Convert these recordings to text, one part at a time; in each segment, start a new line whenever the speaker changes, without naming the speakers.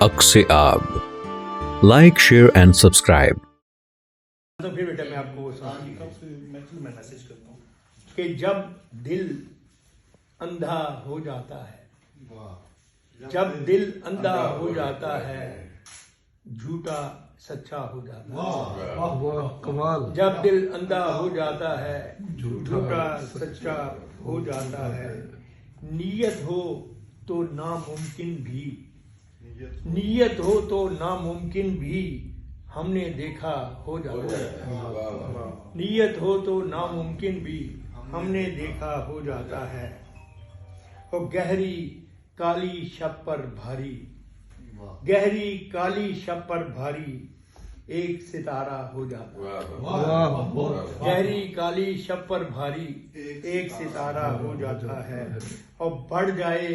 अक्स आब। Like, share and subscribe.
तो फिर बेटा मैं आपको वो मैं मैसेज करता हूँ कि जब दिल अंधा हो जाता है, जब दिल अंधा हो जाता है, झूठा सच्चा हो जाता है।
वाह कमाल।
जब दिल अंधा हो जाता है, झूठा सच्चा हो जाता है। नीयत हो तो नामुमकिन भी, नीयत हो तो नामुमकिन भी हमने देखा हो जाता है। नीयत हो तो नामुमकिन भी हमने देखा हो जाता है। और गहरी काली शब पर भारी, गहरी काली शब पर भारी एक सितारा हो जाता है। गहरी काली शब पर भारी एक सितारा हो जाता है। और बढ़ जाए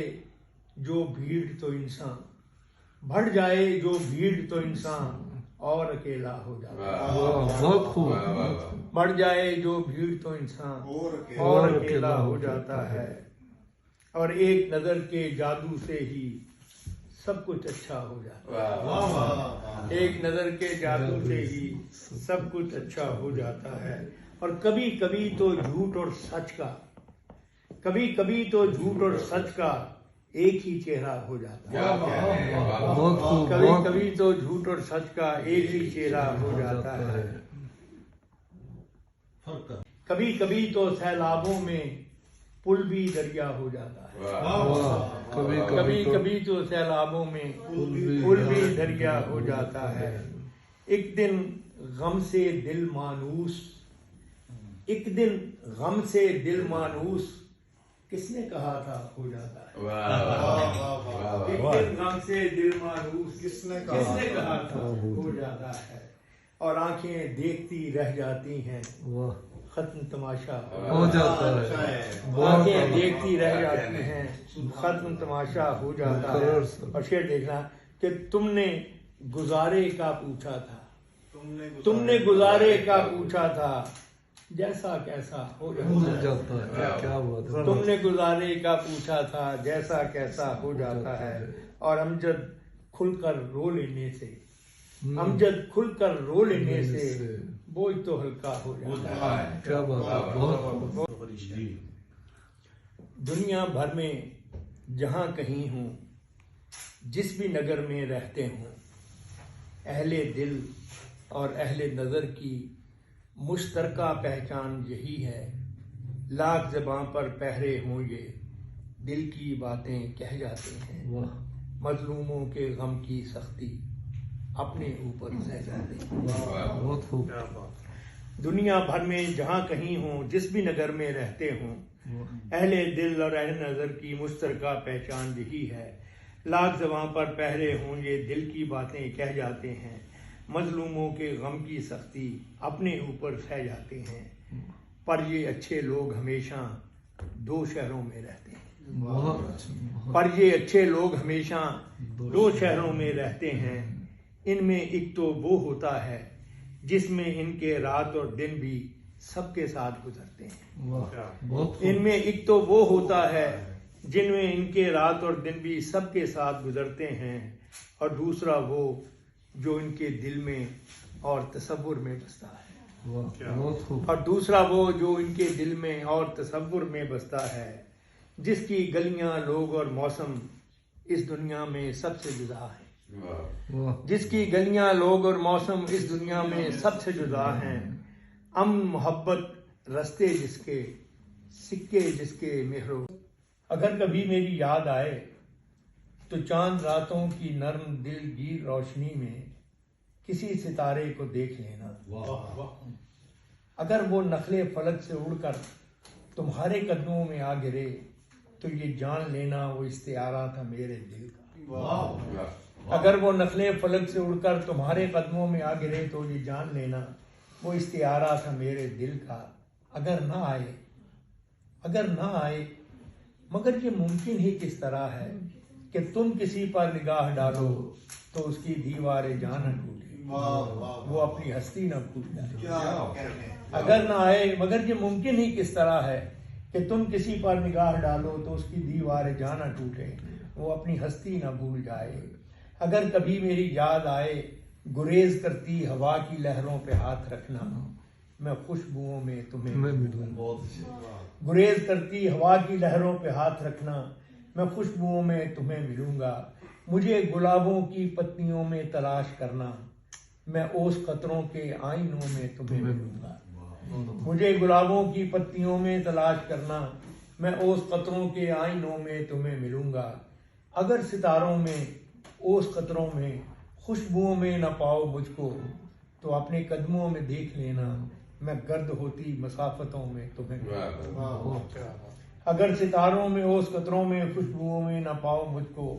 जो भीड़ तो इंसान, बढ़ जाए जो भीड़ तो इंसान और अकेला हो जाता है।
बहुत खूब।
बढ़ जाए जो भीड़ तो इंसान और अकेला हो जाता है। और एक नजर के जादू से ही सब कुछ अच्छा हो जाता है। एक नजर के जादू से ही सब कुछ अच्छा हो जाता है। और कभी कभी तो झूठ और सच का, कभी कभी तो झूठ और सच का एक ही चेहरा हो जाता है।
बहुत खूब।
कभी कभी तो झूठ और सच का एक ही चेहरा हो जाता है। कभी कभी तो सैलाबों में पुल भी दरिया हो जाता है। कभी कभी तो सैलाबों में पुल भी दरिया हो जाता है। एक दिन गम से दिल मानूस, एक दिन गम से दिल मानूस किसने कहा था हो जाता है। एक दिन गम से दिल मानूस किसने कहा था हो जाता है। और आंखें देखती रह जाती हैं, खत्म तमाशा
हो जाता है।
आंखें देखती रह जाती हैं, खत्म तमाशा हो जाता है। और शेर देखना कि तुमने गुजारे का पूछा था, तुमने गुजारे का पूछा था, जैसा कैसा हो
जाता है। क्या बात है।
तुमने गुजारे का पूछा था, जैसा कैसा हो जाता है। और अमजद खुलकर रो लेने से, अमजद खुलकर रो लेने से बोझ तो हल्का हो जाता है।
क्या बात है। बहुत
दुनिया भर में जहाँ कहीं हूँ, जिस भी नगर में रहते हूँ, अहले दिल और अहले नज़र की मुश्तरका पहचान यही है। लाख ज़बां पर पहरे हों ये दिल की बातें कह जाते हैं। मजलूमों के गम की सख्ती अपने ऊपर सह जाते हैं।
बहुत खूब।
दुनिया भर में जहाँ कहीं हों, जिस भी नगर में रहते हों, अहले दिल और अहले नज़र की मुश्तरका पहचान यही है। लाख ज़बां पर पहरे हों ये दिल की बातें कह जाते हैं। मजलूमों के गम की सख्ती अपने ऊपर सह जाते हैं। पर ये अच्छे लोग हमेशा दो शहरों में रहते हैं। पर ये अच्छे लोग हमेशा दो शहरों में रहते हैं। इनमें एक तो वो होता है जिसमें इनके रात और दिन भी सबके साथ गुजरते हैं। इनमें एक तो वो होता है जिनमें इनके रात और दिन भी सबके साथ गुजरते हैं। और दूसरा वो जो इनके दिल में और तसव्वुर में बसता है। और दूसरा वो जो इनके दिल में और तसव्वुर में बसता है। जिसकी गलियां, लोग और मौसम इस दुनिया में सबसे जुदा है। जिसकी गलियां, लोग और मौसम इस दुनिया में सबसे जुदा हैं। अमन मोहब्बत रस्ते जिसके, सिक्के जिसके मेहरो। अगर कभी मेरी याद आए तो चांद रातों की नर्म दिलगीर रोशनी में किसी सितारे को देख लेना। अगर वो नखले फलक से उड़कर तुम्हारे कदमों में आ गिरे तो ये जान लेना वो इस्तियारा था मेरे दिल का। अगर वो नखले फलक से उड़कर तुम्हारे कदमों में आ गिरे तो ये जान लेना वो इस्तियारा था मेरे दिल का। अगर ना आए, अगर ना आए, मगर ये मुमकिन ही किस तरह है कि तुम किसी पर निगाह डालो तो उसकी दीवारें जान न टूटे, वो अपनी हस्ती न भूल जाए। अगर ना आए, मगर ये मुमकिन ही किस तरह है कि तुम किसी पर निगाह डालो तो उसकी दीवारें जान न टूटे, वो अपनी हस्ती न भूल जाए। اگر کبھی میری یاد آئے گریز کرتی ہوا کی لہروں پہ ہاتھ رکھنا، میں خوشبوؤں میں تمہیں
میں
ملوں
ملوں
گا۔ گریز کرتی ہوا کی لہروں پہ ہاتھ رکھنا، میں خوشبوؤں میں تمہیں ملوں گا۔ مجھے گلابوں کی پتیوں میں تلاش کرنا، میں اوس قطروں کے آئینوں میں تمہیں ملوں گا۔ مجھے گلابوں کی پتیوں میں تلاش کرنا، میں اوس قطروں کے آئینوں میں تمہیں ملوں گا۔ اگر ستاروں میں اوس قطروں میں خوشبوؤں میں نہ پاؤ مجھ کو، تو اپنے قدموں میں دیکھ لینا، میں گرد ہوتی مسافتوں میں تمہیں ملوں گا۔ اگر ستاروں میں اوس قطروں میں خوشبوؤں میں نہ پاؤ مجھ کو،